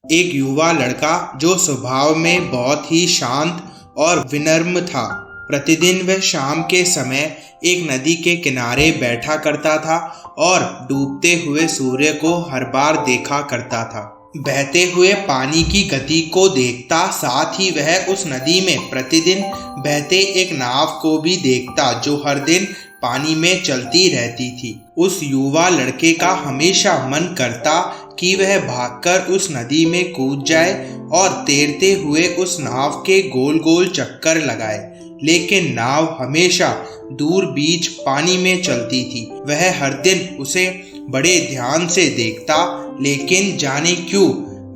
एक युवा लड़का जो स्वभाव में बहुत ही शांत और विनम्र था। प्रतिदिन वह शाम के समय एक नदी के किनारे बैठा करता था और डूबते हुए सूर्य को हर बार देखा करता था। बहते हुए पानी की गति को देखता, साथ ही वह उस नदी में प्रतिदिन बहते एक नाव को भी देखता जो हर दिन पानी में चलती रहती थी। उस युवा लड़के का हमेशा मन करता कि वह भागकर उस नदी में कूद जाए और तैरते हुए उस नाव के गोल गोल चक्कर लगाए, लेकिन नाव हमेशा दूर बीच पानी में चलती थी। वह हर दिन उसे बड़े ध्यान से देखता, लेकिन जाने क्यों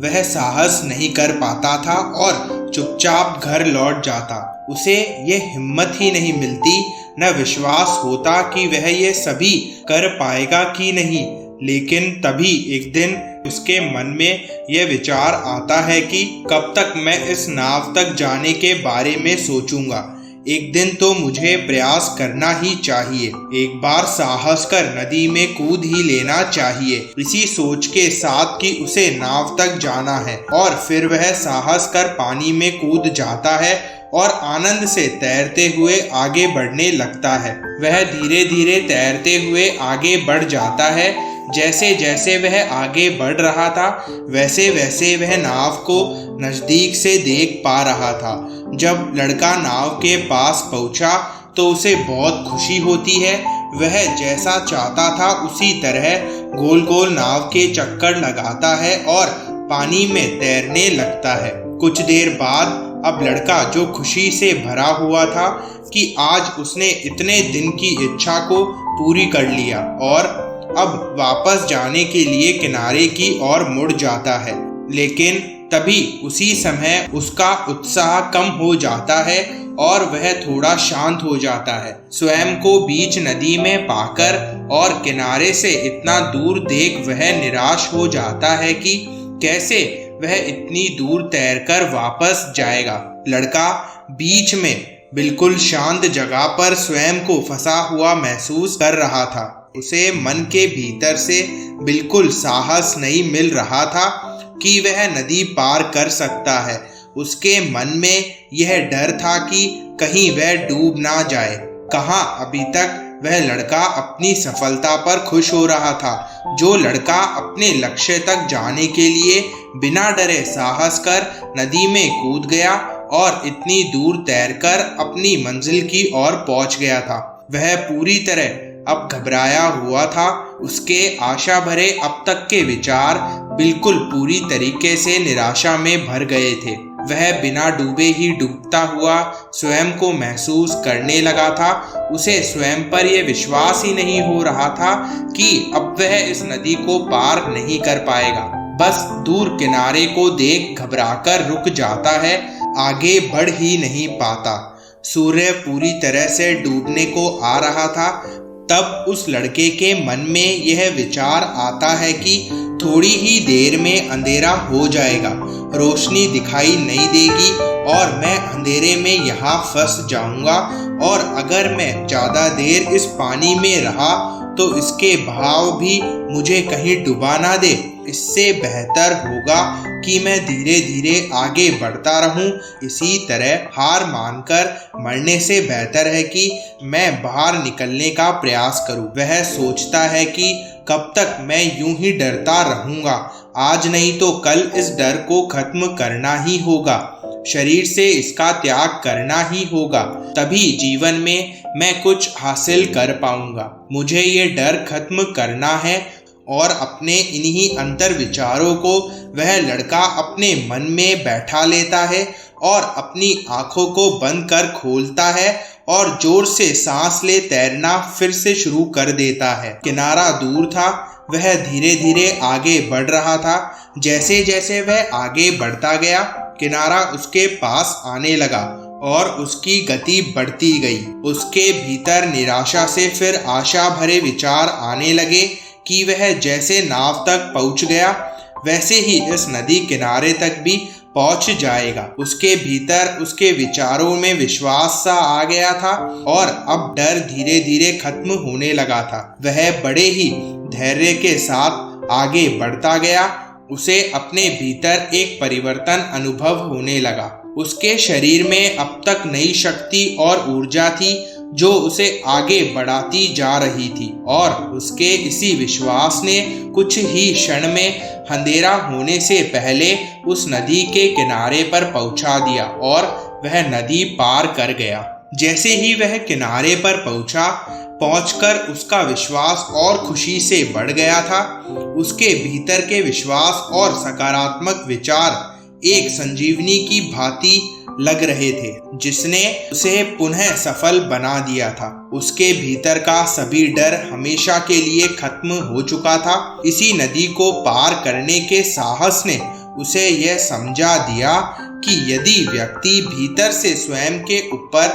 वह साहस नहीं कर पाता था और चुपचाप घर लौट जाता। उसे ये हिम्मत ही नहीं मिलती, न विश्वास होता कि वह ये सभी कर पाएगा कि नहीं। लेकिन तभी एक दिन उसके मन में यह विचार आता है कि कब तक मैं इस नाव तक जाने के बारे में सोचूंगा। एक दिन तो मुझे प्रयास करना ही चाहिए, एक बार साहस कर नदी में कूद ही लेना चाहिए। इसी सोच के साथ कि उसे नाव तक जाना है और फिर वह साहस कर पानी में कूद जाता है और आनंद से तैरते हुए आगे बढ़ने लगता है। वह धीरे धीरे तैरते हुए आगे बढ़ जाता है। जैसे जैसे वह आगे बढ़ रहा था, वैसे वैसे वह नाव को नजदीक से देख पा रहा था। जब लड़का नाव के पास पहुंचा तो उसे बहुत खुशी होती है। वह जैसा चाहता था उसी तरह गोल गोल नाव के चक्कर लगाता है और पानी में तैरने लगता है। कुछ देर बाद अब लड़का जो खुशी से भरा हुआ था कि आज उसने इतने दिन की इच्छा को पूरी कर लिया और अब वापस जाने के लिए किनारे की ओर मुड़ जाता है। लेकिन तभी उसी समय उसका उत्साह कम हो जाता है और वह थोड़ा शांत हो जाता है। स्वयं को बीच नदी में पाकर और किनारे से इतना दूर देख वह निराश हो जाता है कि कैसे वह इतनी दूर तैरकर वापस जाएगा। लड़का बीच में बिल्कुल शांत जगह पर स्वयं को फंसा हुआ महसूस कर रहा था। उसे मन के भीतर से बिल्कुल साहस नहीं मिल रहा था कि वह नदी पार कर सकता है। उसके मन में यह डर था कि कहीं वह डूब ना जाए। कहाँ अभी तक वह लड़का अपनी सफलता पर खुश हो रहा था। जो लड़का अपने लक्ष्य तक जाने के लिए बिना डरे साहस कर नदी में कूद गया और इतनी दूर तैरकर अपनी मंजिल की ओर पहुंच गया था, वह पूरी तरह अब घबराया हुआ था। उसके आशा भरे अब तक के विचार बिल्कुल पूरी तरीके से निराशा में भर गए थे। वह बिना डूबे ही डूबता हुआ स्वयं को महसूस करने लगा था। उसे स्वयं पर यह विश्वास ही नहीं हो रहा था कि अब वह इस नदी को पार नहीं कर पाएगा। बस दूर किनारे को देख घबराकर रुक जाता है, आगे बढ़ ही नहीं पाता। सूर्य पूरी तरह से डूबने को आ रहा था। तब उस लड़के के मन में यह विचार आता है कि थोड़ी ही देर में अंधेरा हो जाएगा, रोशनी दिखाई नहीं देगी और मैं अंधेरे में यहाँ फंस जाऊंगा। और अगर मैं ज़्यादा देर इस पानी में रहा तो इसके बहाव भी मुझे कहीं डुबा ना दे। इससे बेहतर होगा कि मैं धीरे धीरे आगे बढ़ता रहूं। इसी तरह हार मानकर मरने से बेहतर है कि मैं बाहर निकलने का प्रयास करूं। वह सोचता है कि कब तक मैं यूं ही डरता रहूंगा, आज नहीं तो कल इस डर को खत्म करना ही होगा, शरीर से इसका त्याग करना ही होगा, तभी जीवन में मैं कुछ हासिल कर पाऊंगा। मुझे ये डर खत्म करना है। और अपने इन्हीं अंतर विचारों को वह लड़का अपने मन में बैठा लेता है और अपनी आंखों को बंद कर खोलता है और जोर से सांस ले तैरना फिर से शुरू कर देता है। किनारा दूर था, वह धीरे धीरे आगे बढ़ रहा था। जैसे जैसे वह आगे बढ़ता गया, किनारा उसके पास आने लगा और उसकी गति बढ़ती गई। उसके भीतर निराशा से फिर आशा भरे विचार आने लगे कि वह जैसे नाव तक पहुंच गया वैसे ही इस नदी किनारे तक भी पहुंच जाएगा। उसके भीतर उसके विचारों में विश्वास सा आ गया था और अब डर धीरे धीरे खत्म होने लगा था। वह बड़े ही धैर्य के साथ आगे बढ़ता गया। उसे अपने भीतर एक परिवर्तन अनुभव होने लगा। उसके शरीर में अब तक नई शक्ति और ऊर्जा थी जो उसे आगे बढ़ाती जा रही थी, और उसके इसी विश्वास ने कुछ ही क्षण में अंधेरा होने से पहले उस नदी के किनारे पर पहुंचा दिया और वह नदी पार कर गया। जैसे ही वह किनारे पर पहुंचकर उसका विश्वास और खुशी से बढ़ गया था। उसके भीतर के विश्वास और सकारात्मक विचार एक संजीवनी की भांति लग रहे थे, जिसने उसे पुनः सफल बना दिया था। उसके भीतर का सभी डर हमेशा के लिए खत्म हो चुका था। इसी नदी को पार करने के साहस ने उसे यह समझा दिया कि यदि व्यक्ति भीतर से स्वयं के ऊपर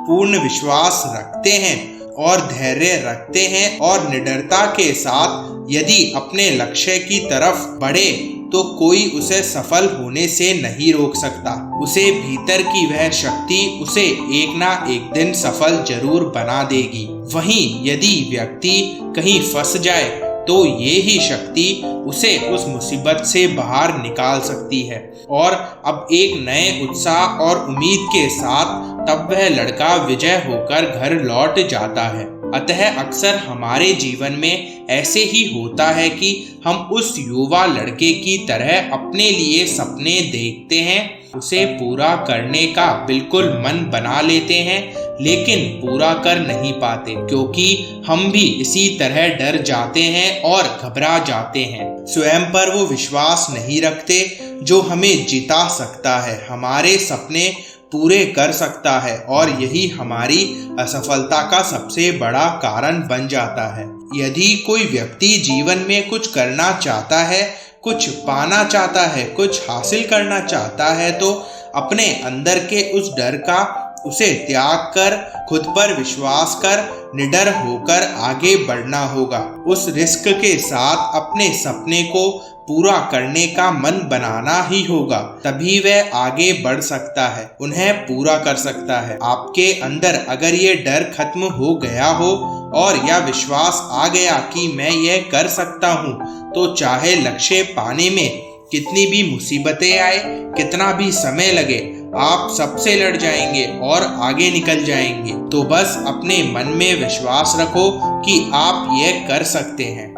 पूर्ण विश्वास रखते हैं और धैर्य रखते हैं और निडरता के साथ यदि अपने लक्ष्य की तरफ बढ़े, तो कोई उसे सफल होने से नहीं रोक सकता। उसे भीतर की वह शक्ति उसे एक ना एक दिन सफल जरूर बना देगी। वहीं यदि व्यक्ति कहीं फंस जाए तो ये ही शक्ति उसे उस मुसीबत से बाहर निकाल सकती है और अब एक नए उत्साह और उम्मीद के साथ तब वह लड़का विजय होकर घर लौट जाता है। अतः अक्सर हमारे जीवन में ऐसे ही होता है कि हम उस युवा लड़के की तरह अपने लिए सपने देखते हैं, उसे पूरा करने का बिल्कुल मन बना लेते हैं, लेकिन पूरा कर नहीं पाते, क्योंकि हम भी इसी तरह डर जाते हैं और घबरा जाते हैं। स्वयं पर वो विश्वास नहीं रखते जो हमें जिता सकता है, हमारे सपने पूरे कर सकता है, और यही हमारी असफलता का सबसे बड़ा कारण बन जाता है। यदि कोई व्यक्ति जीवन में कुछ करना चाहता है, कुछ पाना चाहता है, कुछ हासिल करना चाहता है, तो अपने अंदर के उस डर का उसे त्याग कर खुद पर विश्वास कर निडर होकर आगे बढ़ना होगा। उस रिस्क के साथ अपने सपने को पूरा करने का मन बनाना ही होगा, तभी वह आगे बढ़ सकता है, उन्हें पूरा कर सकता है। आपके अंदर अगर ये डर खत्म हो गया हो और यह विश्वास आ गया कि मैं यह कर सकता हूँ, तो चाहे लक्ष्य पाने में कितनी भी मुसीबतें आए, कितना भी समय लगे, आप सबसे लड़ जाएंगे और आगे निकल जाएंगे। तो बस अपने मन में विश्वास रखो कि आप यह कर सकते हैं।